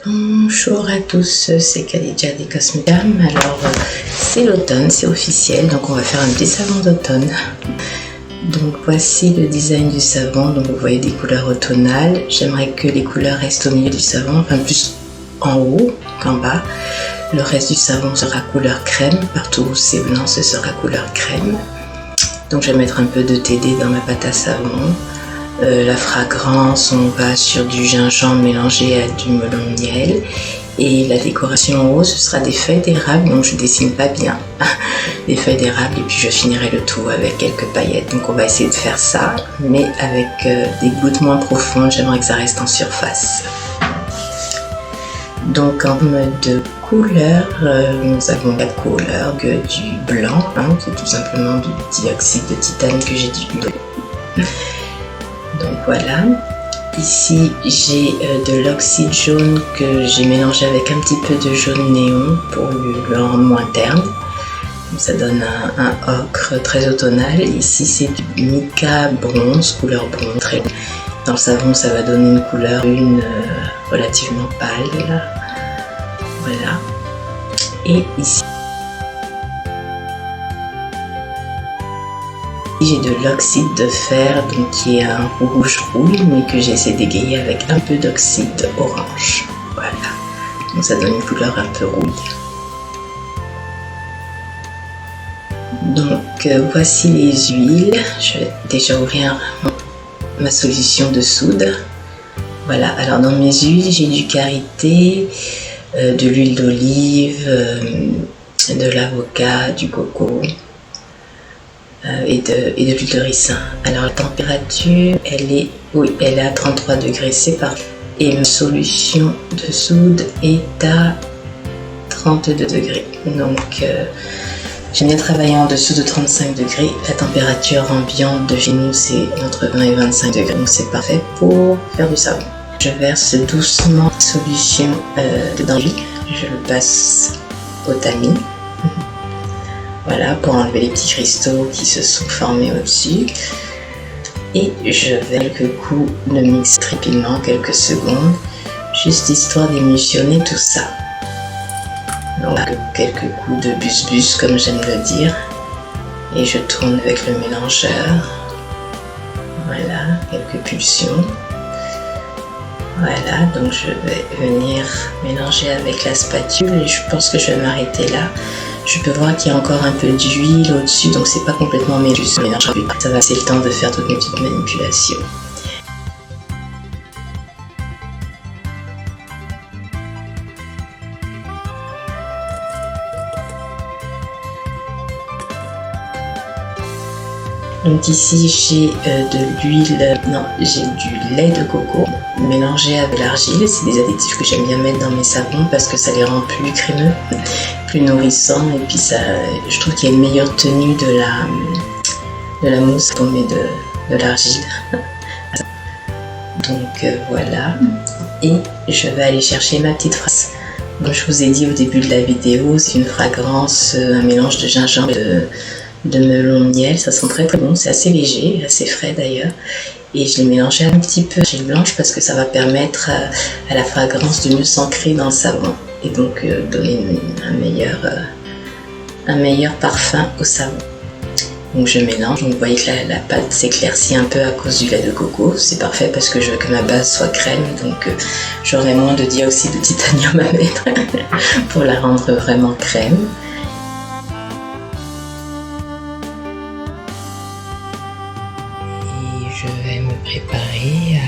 Bonjour à tous, c'est Khadija des Cosmedam. Alors, c'est l'automne, c'est officiel, donc on va faire un petit savon d'automne. Donc voici le design du savon. Donc vous voyez des couleurs automnales. J'aimerais que les couleurs restent au milieu du savon, enfin plus en haut qu'en bas. Le reste du savon sera couleur crème. Partout où c'est blanc, ce sera couleur crème. Donc je vais mettre un peu de TD dans ma pâte à savon. La fragrance, on va sur du gingembre mélangé à du melon de miel. Et la décoration en haut, ce sera des feuilles d'érable, donc je dessine pas bien. Des feuilles d'érable et puis je finirai le tout avec quelques paillettes. Donc on va essayer de faire ça, mais avec des gouttes moins profondes. J'aimerais que ça reste en surface. Donc en mode de couleur, nous avons la couleur que du blanc, qui est tout simplement du dioxyde de titane que j'ai dilué. Donc voilà, ici j'ai de l'oxyde jaune que j'ai mélangé avec un petit peu de jaune néon pour le rendre moins terne. Donc ça donne un ocre très automnal. Ici c'est du mica bronze, couleur bronze. Dans le savon ça va donner une couleur relativement pâle. Voilà. Et ici j'ai de l'oxyde de fer, donc qui est un rouge rouille, mais que j'ai essayé d'égayer avec un peu d'oxyde orange. Voilà. Donc ça donne une couleur un peu rouille. Donc voici les huiles. Je vais déjà ouvrir ma solution de soude. Voilà. Alors dans mes huiles, j'ai du karité, de l'huile d'olive, de l'avocat, du coco. Et de l'huile de ricin. Alors la température, elle est à 33 degrés, c'est parfait. Et ma solution de soude est à 32 degrés. Donc j'aime bien travailler en dessous de 35 degrés. La température ambiante de chez nous, c'est entre 20 et 25 degrés. Donc c'est parfait pour faire du savon. Je verse doucement la solution dans l'huile. Je le passe au tamis. Voilà, pour enlever les petits cristaux qui se sont formés au-dessus. Et je vais quelques coups de mix rapidement, quelques secondes, juste histoire d'émulsionner tout ça. Donc quelques coups de bus-bus, comme j'aime le dire. Et je tourne avec le mélangeur. Voilà, quelques pulsions. Voilà, donc je vais venir mélanger avec la spatule et je pense que je vais m'arrêter là. Je peux voir qu'il y a encore un peu d'huile au-dessus, donc c'est pas complètement mélangé. Ça va laisser le temps de faire toutes mes petites manipulations. Donc ici j'ai de l'huile, j'ai du lait de coco mélangé avec l'argile. C'est des additifs que j'aime bien mettre dans mes savons parce que ça les rend plus crémeux, plus nourrissants, et puis ça, je trouve qu'il y a une meilleure tenue de la mousse qu'on met de l'argile. Donc voilà, et je vais aller chercher ma petite fragrance. Donc je vous ai dit au début de la vidéo, c'est une fragrance, un mélange de gingembre et de melon de miel. Ça sent très très bon, c'est assez léger, assez frais d'ailleurs. Et je l'ai mélangé un petit peu d'argile blanche parce que ça va permettre à la fragrance de mieux s'ancrer dans le savon et donc donner un meilleur parfum au savon. Donc je mélange, donc vous voyez que la pâte s'éclaircit un peu à cause du lait de coco. C'est parfait parce que je veux que ma base soit crème, donc j'aurai moins de dioxyde de titanium à mettre pour la rendre vraiment crème. Je vais me préparer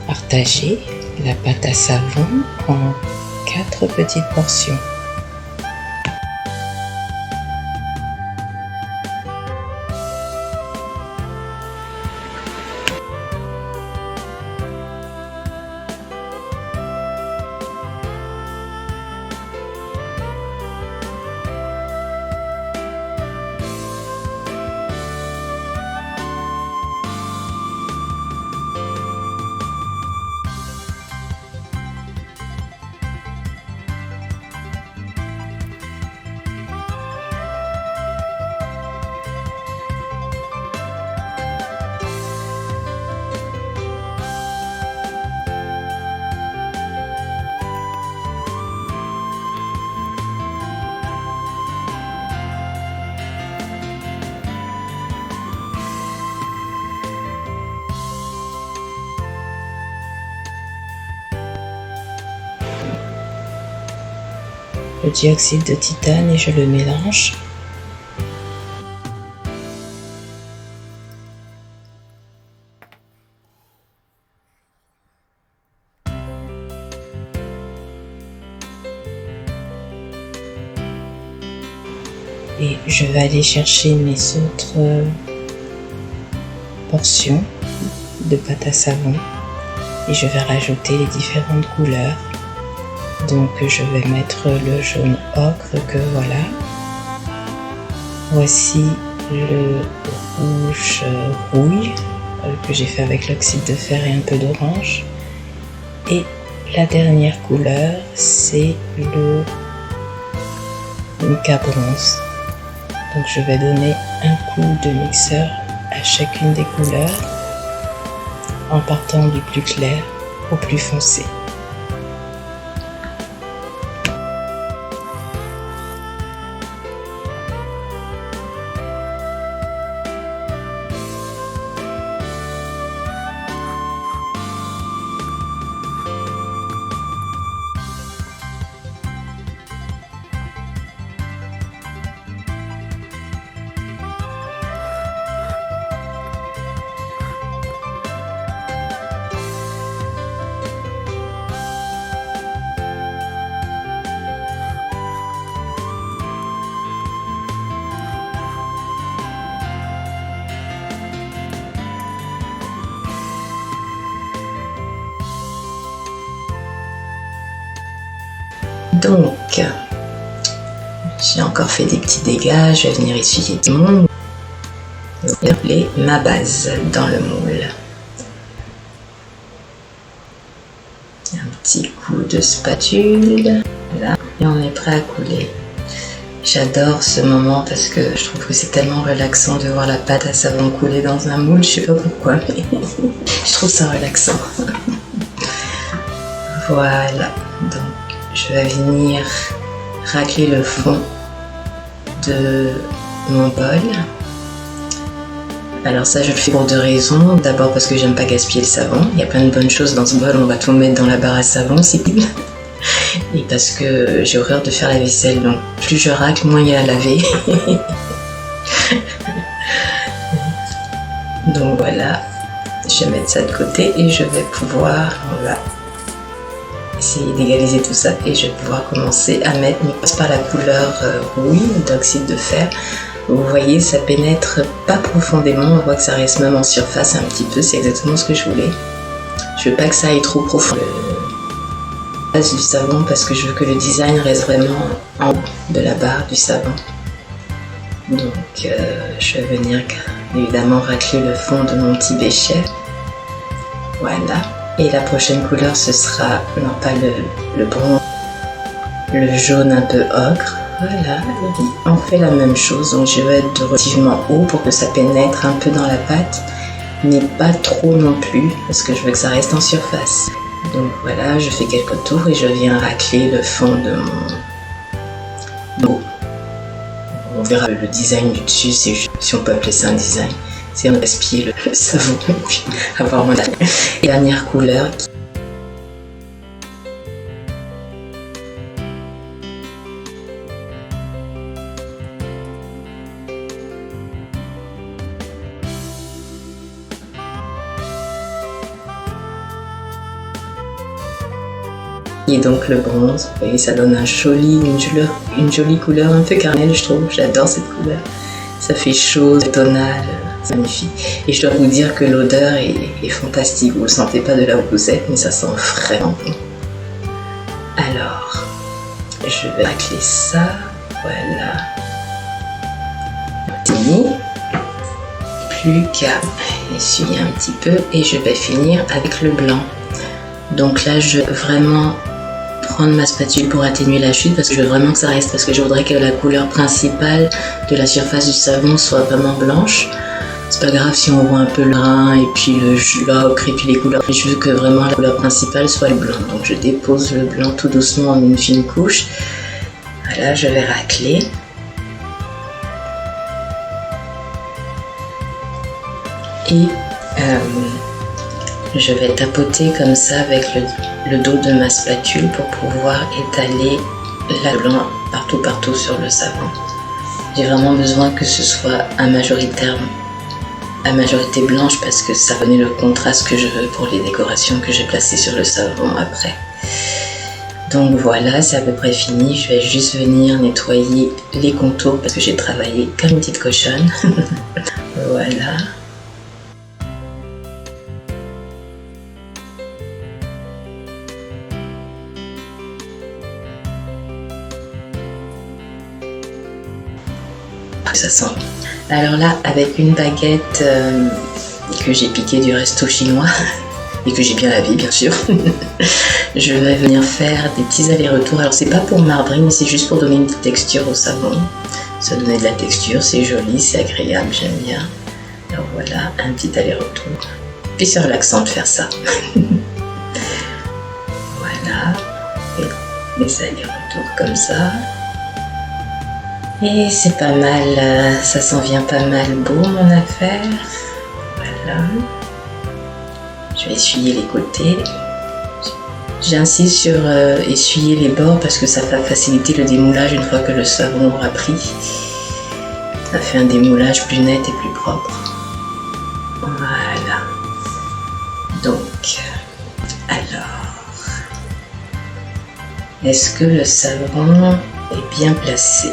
à partager la pâte à savon en 4 petites portions. le dioxyde de titane et je le mélange. Et je vais aller chercher mes autres portions de pâte à savon et je vais rajouter les différentes couleurs. Donc je vais mettre le jaune ocre que voilà. Voici le rouge rouille que j'ai fait avec l'oxyde de fer et un peu d'orange. Et la dernière couleur, c'est le mica bronze. Donc je vais donner un coup de mixeur à chacune des couleurs en partant du plus clair au plus foncé. Donc, j'ai encore fait des petits dégâts, je vais venir essuyer tout le monde. Je vais appeler ma base dans le moule. Un petit coup de spatule, là, et on est prêt à couler. J'adore ce moment parce que je trouve que c'est tellement relaxant de voir la pâte à savon couler dans un moule, je sais pas pourquoi, mais je trouve ça relaxant. Voilà, donc je vais venir racler le fond de mon bol. Alors ça je le fais pour deux raisons. D'abord parce que j'aime pas gaspiller le savon. Il y a plein de bonnes choses dans ce bol, on va tout mettre dans la barre à savon, c'est cool. Et parce que j'ai horreur de faire la vaisselle, donc plus je racle, moins il y a à laver. Donc voilà, je vais mettre ça de côté et je vais pouvoir, voilà, essayer d'égaliser tout ça et je vais pouvoir commencer à mettre, mais passe par la couleur rouille d'oxyde de fer. Vous voyez, ça pénètre pas profondément, on voit que ça reste même en surface un petit peu, c'est exactement ce que je voulais. Je veux pas que ça aille trop profond la base du savon parce que je veux que le design reste vraiment en haut de la barre du savon. Donc je vais venir évidemment racler le fond de mon petit béchet. Voilà. Et la prochaine couleur ce sera, non pas le bronze, le jaune un peu ocre. Voilà, on fait la même chose, donc je vais être relativement haut pour que ça pénètre un peu dans la pâte, mais pas trop non plus, parce que je veux que ça reste en surface. Donc voilà, je fais quelques tours et je viens racler le fond de mon eau. On verra le design du dessus, si on peut appeler ça un design. C'est on gaspiller le savon et puis avoir moins d'argent. Et dernière couleur et donc le bronze, vous voyez, ça donne une jolie couleur un peu caramel, je trouve. J'adore cette couleur. Ça fait chaud, c'est tonal, c'est magnifique. Et je dois vous dire que l'odeur est fantastique. Vous ne le sentez pas de là où vous êtes, mais ça sent vraiment bon. Alors, je vais racler ça. Voilà. Fini. Plus qu'à essuyer un petit peu et je vais finir avec le blanc. Donc là, je vais vraiment prendre ma spatule pour atténuer la chute parce que je veux vraiment que ça reste, parce que je voudrais que la couleur principale de la surface du savon soit vraiment blanche. C'est pas grave si on voit un peu le brun et puis l'ocre et puis les couleurs. Je veux que vraiment la couleur principale soit le blanc. Donc je dépose le blanc tout doucement en une fine couche. Voilà, je vais racler. Et je vais tapoter comme ça avec le dos de ma spatule pour pouvoir étaler la blanc partout sur le savon. J'ai vraiment besoin que ce soit à majorité blanche parce que ça donnait le contraste que je veux pour les décorations que j'ai placées sur le savon après. Donc voilà, c'est à peu près fini. Je vais juste venir nettoyer les contours parce que j'ai travaillé comme une petite cochonne. Voilà. Ça sent. Alors là, avec une baguette que j'ai piquée du resto chinois et que j'ai bien lavé bien sûr, je vais venir faire des petits allers-retours. Alors c'est pas pour marbrer, mais c'est juste pour donner une petite texture au savon. Ça donnait de la texture, c'est joli, c'est agréable, j'aime bien. Alors voilà, un petit aller-retour. Puis c'est relaxant de faire ça. Voilà, et les allers-retours comme ça. Et c'est pas mal, ça s'en vient pas mal beau mon affaire. Voilà. Je vais essuyer les côtés. J'insiste sur essuyer les bords parce que ça va faciliter le démoulage une fois que le savon aura pris. Ça fait un démoulage plus net et plus propre. Voilà. Donc, alors, est-ce que le savon est bien placé?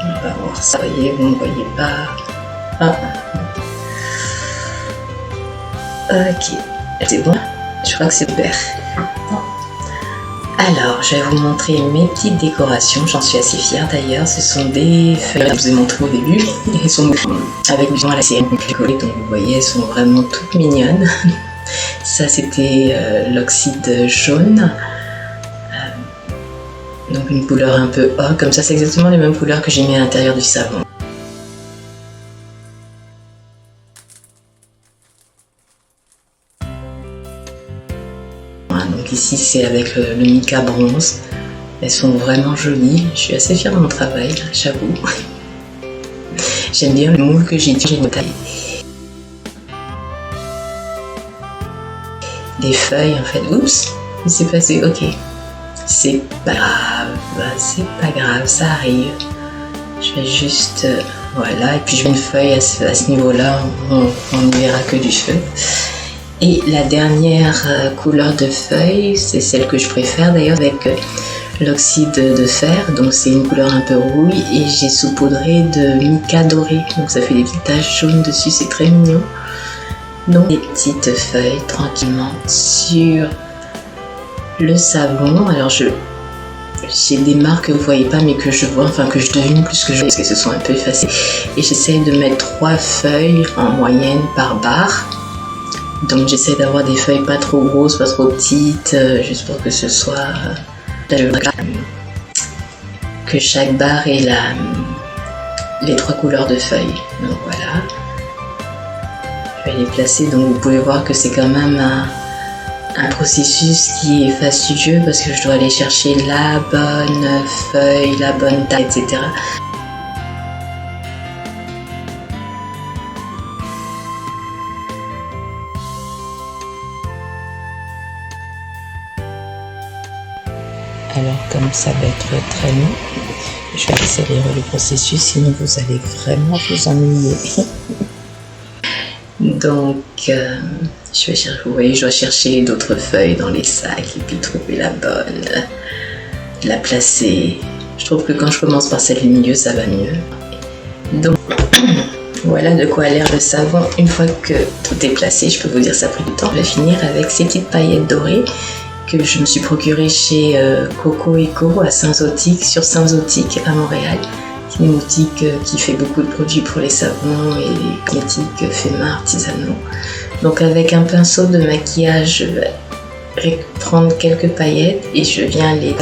On va voir ça. Vous voyez, vous ne voyez pas. Ah. Ok, c'est bon. Je crois que c'est vert. Alors, je vais vous montrer mes petites décorations. J'en suis assez fière d'ailleurs. Ce sont des feuilles que je vous ai montrées au début. Elles sont avec du à la série collée, donc vous voyez, elles sont vraiment toutes mignonnes. Ça, c'était l'oxyde jaune. Donc une couleur un peu ocre, comme ça c'est exactement les mêmes couleurs que j'ai mis à l'intérieur du savon. Voilà, donc ici c'est avec le mica bronze. Elles sont vraiment jolies, je suis assez fière de mon travail, j'avoue. J'aime bien le moule que j'ai taillé. Des feuilles en fait, oups, il s'est passé, ok. C'est pas grave, ça arrive. Je vais juste, voilà, et puis je mets une feuille à ce niveau-là, on n'y verra que du feu. Et la dernière couleur de feuille, c'est celle que je préfère d'ailleurs avec l'oxyde de fer, donc c'est une couleur un peu rouille et j'ai saupoudré de mica doré, donc ça fait des petites taches jaunes dessus, c'est très mignon. Donc des petites feuilles tranquillement sur le savon. Alors j'ai des marques que vous voyez pas mais que je vois, enfin que je devine plus que je vois parce que ce sont un peu effacées. Et j'essaie de mettre 3 feuilles en moyenne par barre. Donc j'essaie d'avoir des feuilles pas trop grosses, pas trop petites, juste pour que ce soit que chaque barre ait les 3 couleurs de feuilles. Donc voilà. Je vais les placer, donc vous pouvez voir que c'est quand même un processus qui est fastidieux parce que je dois aller chercher la bonne feuille, la bonne taille, etc. Alors comme ça va être très long, je vais accélérer le processus sinon vous allez vraiment vous ennuyer. Donc je vais chercher, vous voyez, je dois chercher d'autres feuilles dans les sacs et puis trouver la bonne, la placer. Je trouve que quand je commence par celle du milieu, ça va mieux. Donc voilà de quoi a l'air le savon. Une fois que tout est placé, je peux vous dire ça a pris du temps. Je vais finir avec ces petites paillettes dorées que je me suis procurée chez Coco Eco à Saint-Zotique, sur Saint-Zotique à Montréal. C'est une boutique qui fait beaucoup de produits pour les savons et les cosmétiques faits main artisanaux. Donc avec un pinceau de maquillage, je vais prendre quelques paillettes et je viens les...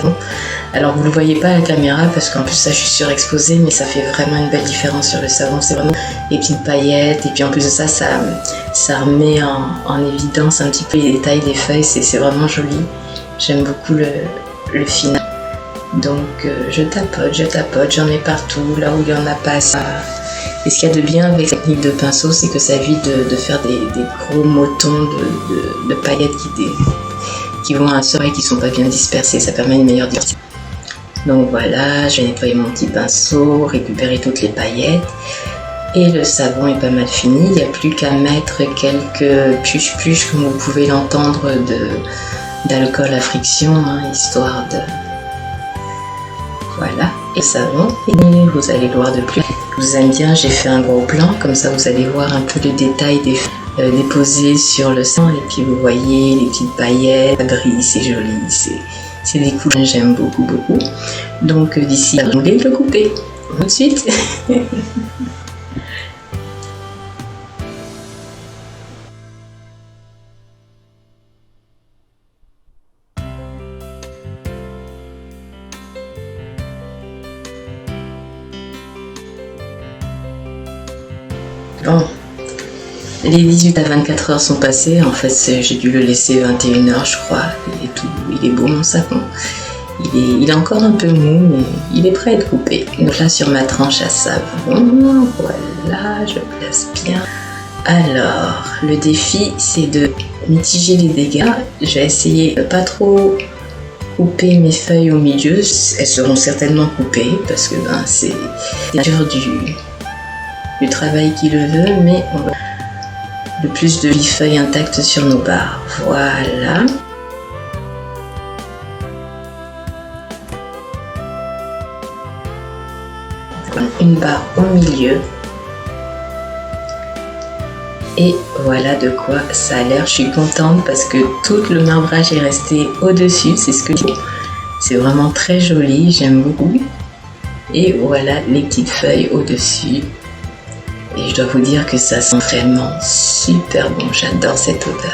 Alors vous ne le voyez pas à la caméra parce qu'en plus ça je suis surexposée, mais ça fait vraiment une belle différence sur le savon. C'est vraiment des petites paillettes et puis en plus de ça, ça remet en évidence un petit peu les détails des feuilles. C'est vraiment joli. J'aime beaucoup le final. Donc je tapote, j'en ai partout, là où il n'y en a pas ça. Et ce qu'il y a de bien avec cette technique de pinceau, c'est que ça évite de faire des gros motons de paillettes qui vont à un seul et qui ne sont pas bien dispersés. Ça permet une meilleure dispersion. Donc voilà, je vais nettoyer mon petit pinceau, récupérer toutes les paillettes. Et le savon est pas mal fini, il n'y a plus qu'à mettre quelques puches comme vous pouvez l'entendre d'alcool à friction, hein, histoire de... Voilà, et le savon, et vous allez le voir de plus. Vous allez me dire, j'ai fait un gros plan, comme ça vous allez voir un peu le détail déposés sur le sang, et puis vous voyez les petites paillettes, ça brille, c'est joli, c'est des couleurs que j'aime beaucoup. Donc d'ici, je vais le couper. Tout de suite. Bon, les 18 à 24 heures sont passées, en fait j'ai dû le laisser 21 heures je crois, il est beau mon savon, il est encore un peu mou mais il est prêt à être coupé. Donc là sur ma tranche à savon, voilà, je place bien. Alors, le défi c'est de mitiger les dégâts, je vais essayer de pas trop couper mes feuilles au milieu, elles seront certainement coupées parce que c'est dur du travail qui le veut, mais on va le plus de feuilles intactes sur nos barres. Voilà. Une barre au milieu. Et voilà de quoi ça a l'air. Je suis contente parce que tout le marbrage est resté au-dessus. C'est ce que je dis. C'est vraiment très joli, j'aime beaucoup. Et voilà les petites feuilles au-dessus. Et je dois vous dire que ça sent vraiment super bon, j'adore cette odeur.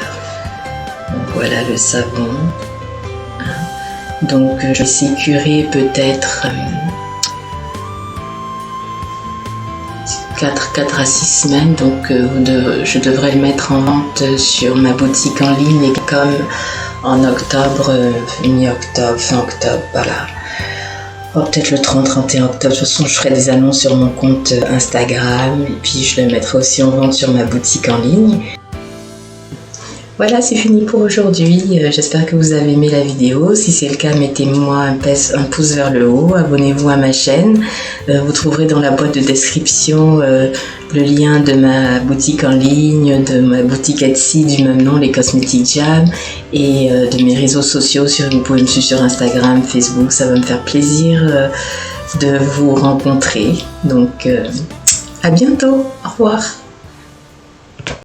Donc voilà le savon. Donc je vais essayer de curer peut-être 4 à 6 semaines. Donc je devrais le mettre en vente sur ma boutique en ligne et comme en octobre, mi-octobre, fin octobre, voilà. Oh, peut-être le 30-31 octobre, de toute façon je ferai des annonces sur mon compte Instagram et puis je le mettrai aussi en vente sur ma boutique en ligne. Voilà, c'est fini pour aujourd'hui, j'espère que vous avez aimé la vidéo. Si c'est le cas, mettez-moi un pouce vers le haut, abonnez-vous à ma chaîne. Vous trouverez dans la boîte de description le lien de ma boutique en ligne, de ma boutique Etsy du même nom, les Cosmetic Jam, et de mes réseaux sociaux. Vous pouvez me suivre sur Instagram, Facebook, ça va me faire plaisir de vous rencontrer. Donc à bientôt, au revoir.